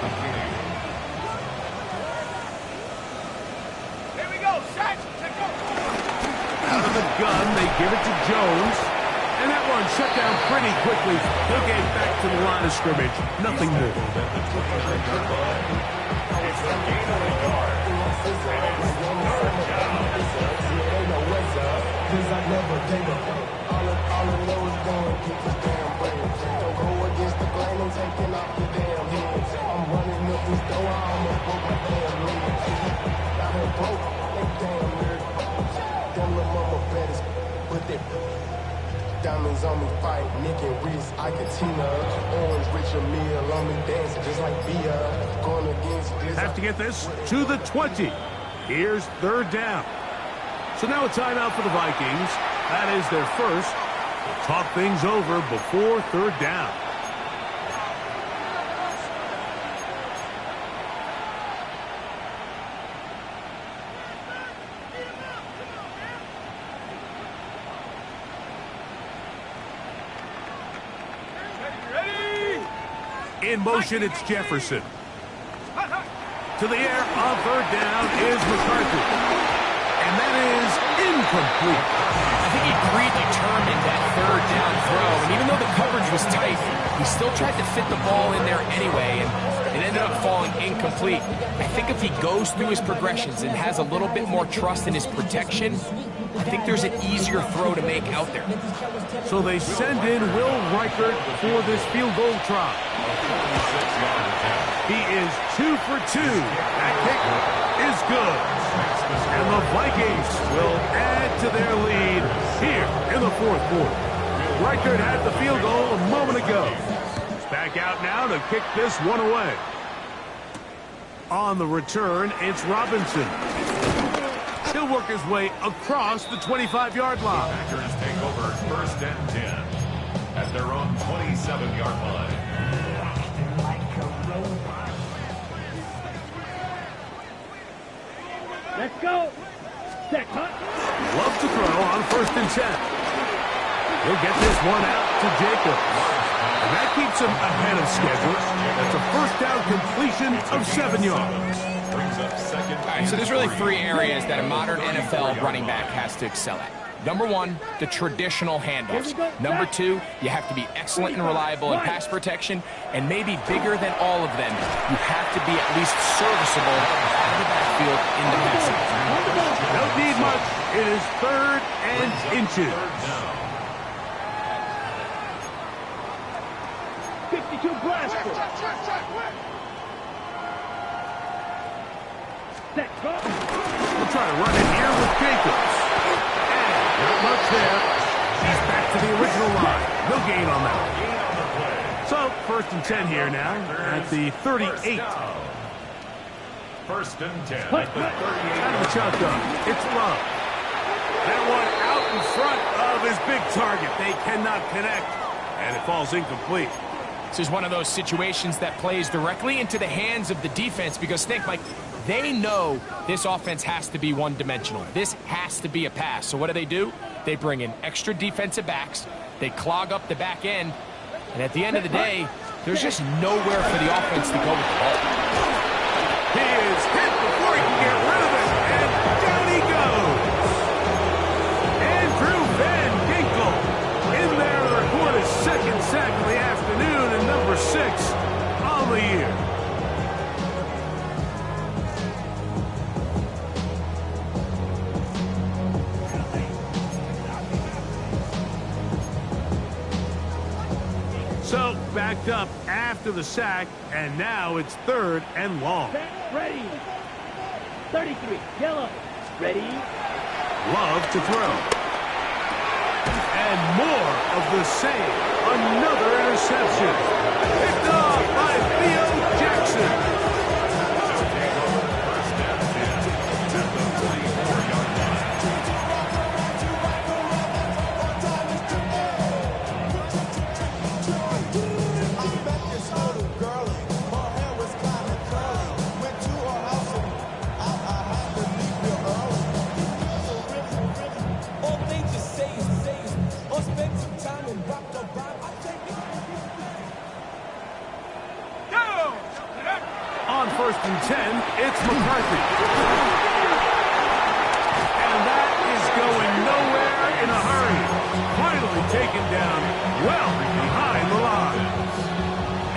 Here we go, Sack. Out of the gun, they give it to Jones. And that one shut down pretty quickly. He'll get back to the line of scrimmage. Nothing more. Diamonds on me fight, Nick and Reese, Icatina, Orange, Richard Mille on me dancing just like Bia. Going against this. Have to get this to the 20. Here's third down. So now a timeout for the Vikings. That is their first. They'll talk things over before third down. In motion, it's Jefferson. To the air on third down is McCarthy. And that is incomplete. I think he predetermined that third down throw, and even though the coverage was tight, he still tried to fit the ball in there anyway, and it ended up falling incomplete. I think if he goes through his progressions and has a little bit more trust in his protection, I think there's an easier throw to make out there. So they send in Will Reichert for this field goal try. He is 2 for 2. That kick is good. And the Vikings will add to their lead here in the fourth quarter. Reichert had the field goal a moment ago. He's back out now to kick this one away. On the return, it's Robinson. He'll work his way across the 25-yard line. Packers take over first and 10 at their own 27-yard line. Let's go. Check, hunt. Love to throw on first and 10. He'll get this one out to Jacobs. And that keeps him ahead of schedule. That's a first down completion of 7 yards. All right, so there's really 3 areas that a modern NFL running back has to excel at. Number 1, the traditional handoffs. Number 2, you have to be excellent and reliable in pass protection. And maybe bigger than all of them, you have to be at least serviceable out of the backfield in the passing. Don't need much. It is third and inches. 52 blaster. Set, go. We'll try to run it here with Jacobs. And not much there. He's back to the original line. No gain on that. So, 1st and 10 here now at the 38. 1st and 10 at the 38. Out of the shotgun. It's Love. That one out in front of his big target. They cannot connect, and it falls incomplete. This is one of those situations that plays directly into the hands of the defense because think, like, they know this offense has to be one-dimensional. This has to be a pass. So what do? They bring in extra defensive backs. They clog up the back end. And at the end of the day, there's just nowhere for the offense to go with the ball. He is hit before he can get rid of it, and down he goes. Andrew Van Ginkel in there to record his 2nd sack of the afternoon and number 6 on the year. So, backed up after the sack, and now it's 3rd and long. Ready. 33. Yellow. Ready. Love to throw. And more of the same. Another interception. Picked off by Theo Jackson. On 1st and 10, it's McCarthy. And that is going nowhere in a hurry. Finally taken down well behind the line.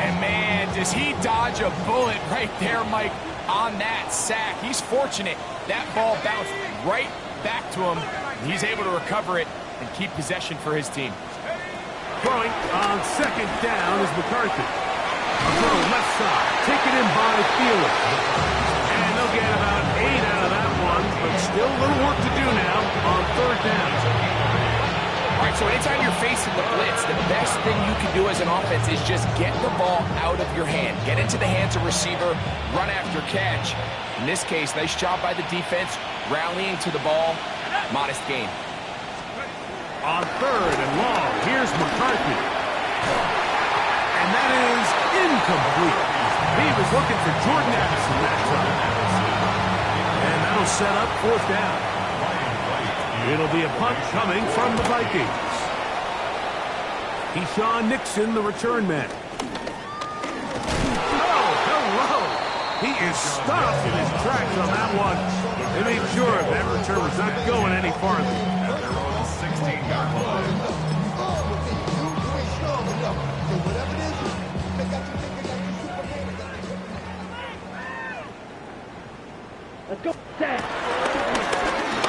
And man, does he dodge a bullet right there, Mike, on that sack. He's fortunate. That ball bounced right back to him. He's able to recover it and keep possession for his team. Throwing on 2nd down is McCarthy. A throw left side, taken in by Felix. And they'll get about 8 out of that one, but still a little work to do now on 3rd down. All right, so anytime you're facing the blitz, the best thing you can do as an offense is just get the ball out of your hand. Get into the hands of receiver, run after catch. In this case, nice job by the defense, rallying to the ball, modest gain. On 3rd and long, here's McCarthy. And that is incomplete. He was looking for Jordan Addison that time. And that'll set up 4th down. It'll be a punt coming from the Vikings. Keyshawn Nixon, the return man. Oh, hello. He is stopped in his tracks on that one. They made sure that return was not going any farther. At their own 16-yard line. Let's go. Set.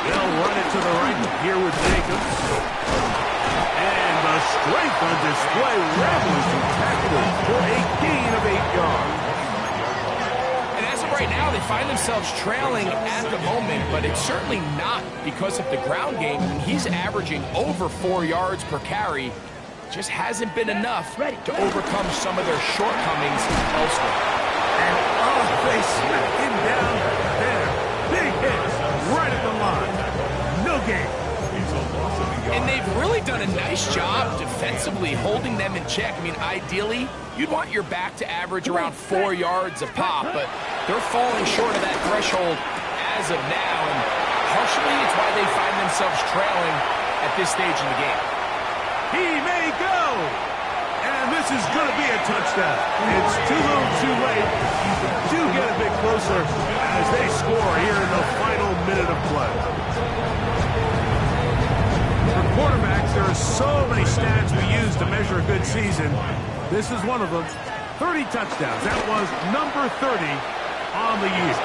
They'll run it to the right here with Jacobs. And the strength on display. Rebels who tackled him for a gain of 8 yards. And as of right now, they find themselves trailing at the moment, but it's certainly not because of the ground game. I mean, he's averaging over 4 yards per carry. Just hasn't been enough to overcome some of their shortcomings elsewhere. And they smack him down there. Big hit right at the line. No gain. And they've really done a nice job defensively holding them in check. I mean, ideally, you'd want your back to average around 4 yards a pop, but they're falling short of that threshold as of now, and partially it's why they find themselves trailing at this stage in the game. He may go. And this is going to be a touchdown. It's too little too late. Do get a bit closer as they score here in the final minute of play. For quarterbacks, there are so many stats we use to measure a good season. This is one of them. 30 touchdowns. That was number 30 on the year.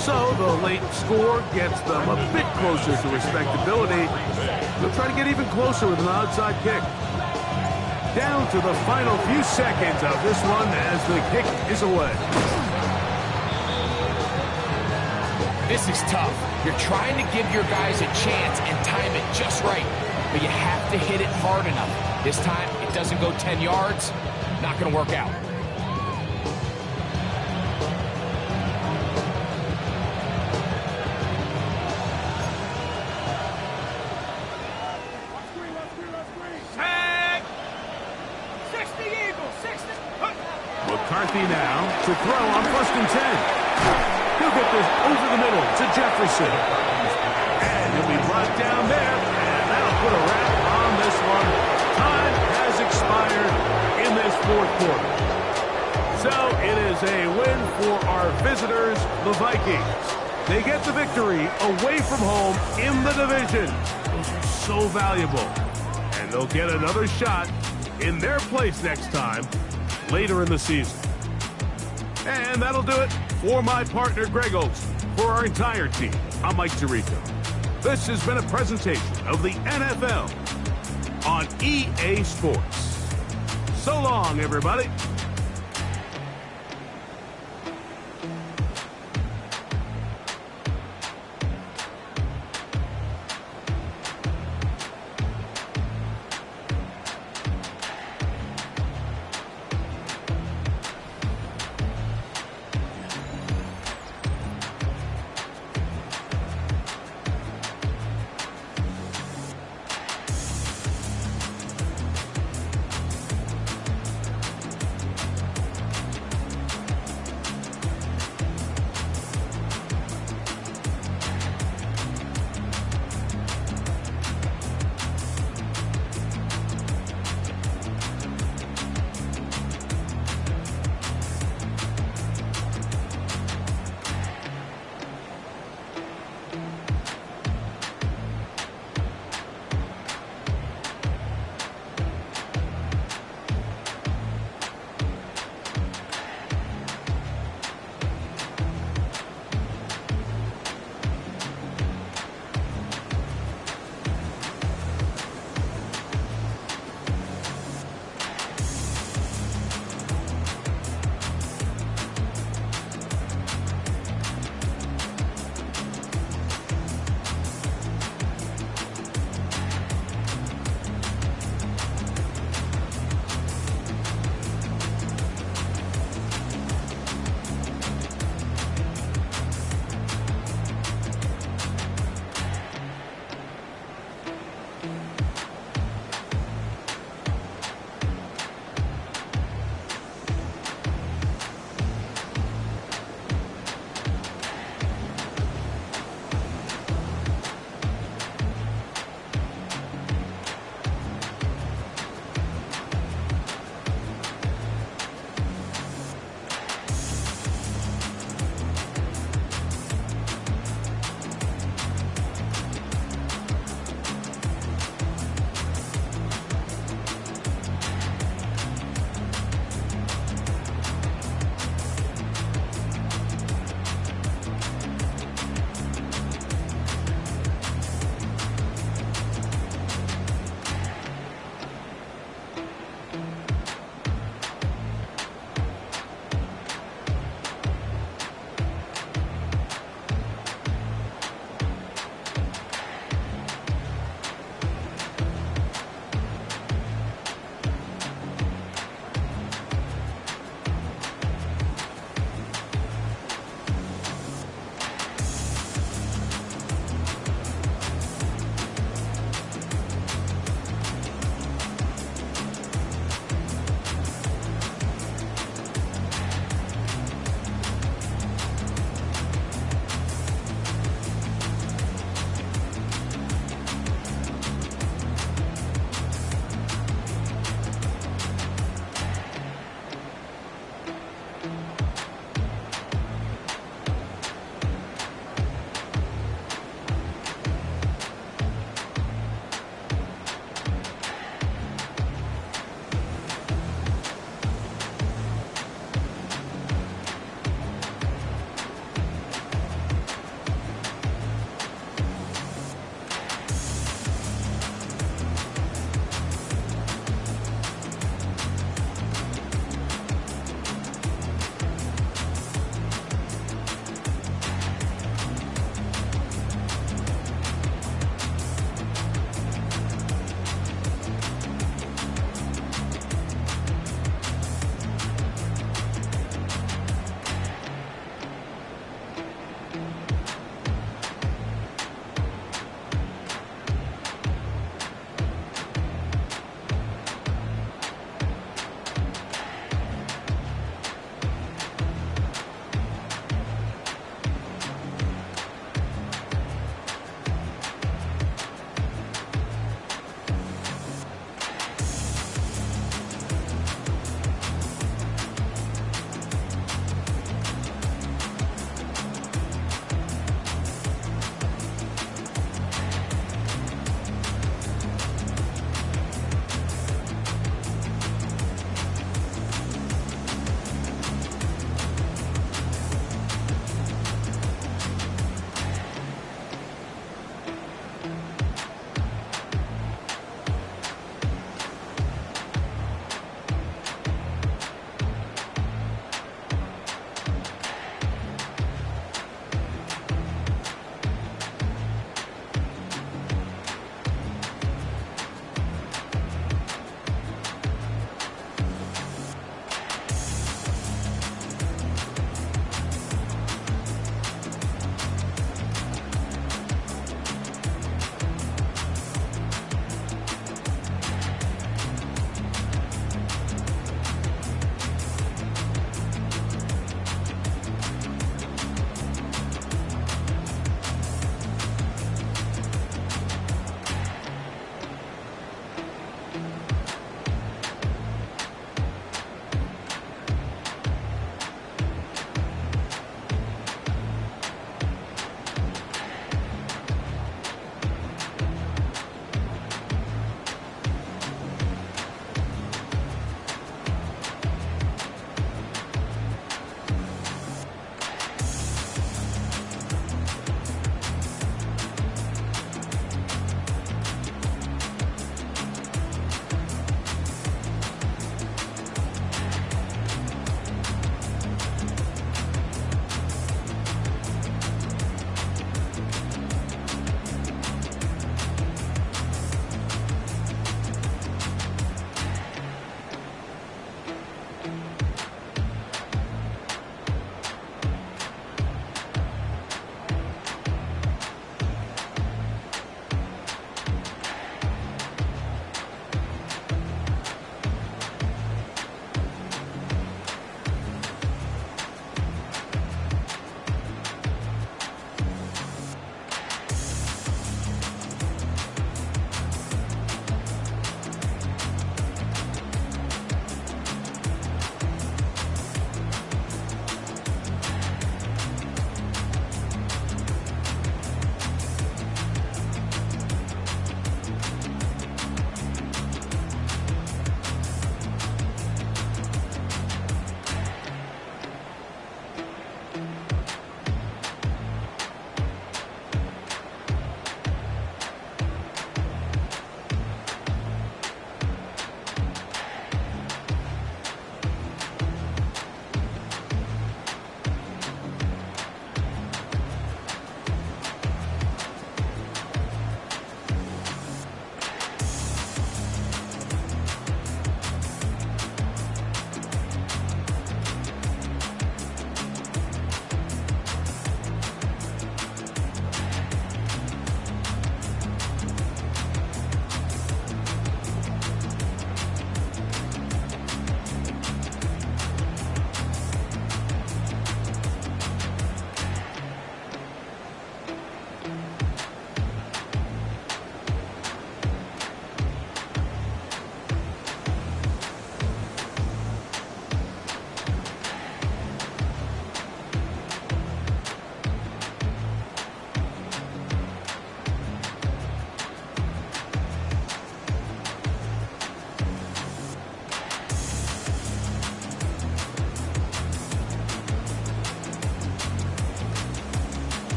So the late score gets them a bit closer to respectability. He'll try to get even closer with an outside kick. Down to the final few seconds of this one as the kick is away. This is tough. You're trying to give your guys a chance and time it just right, but you have to hit it hard enough. This time, it doesn't go 10 yards. Not going to work out. McCarthy now to throw on 1st and 10. He'll get this over the middle to Jefferson. And he'll be brought down there, and that'll put a wrap on this one. Time has expired in this 4th quarter. So it is a win for our visitors, the Vikings. They get the victory away from home in the division. Those are so valuable. And they'll get another shot in their place next time later in the season. And that'll do it for my partner, Greg Olsen. For our entire team, I'm Mike Tirico. This has been a presentation of the NFL on EA Sports. So long, everybody.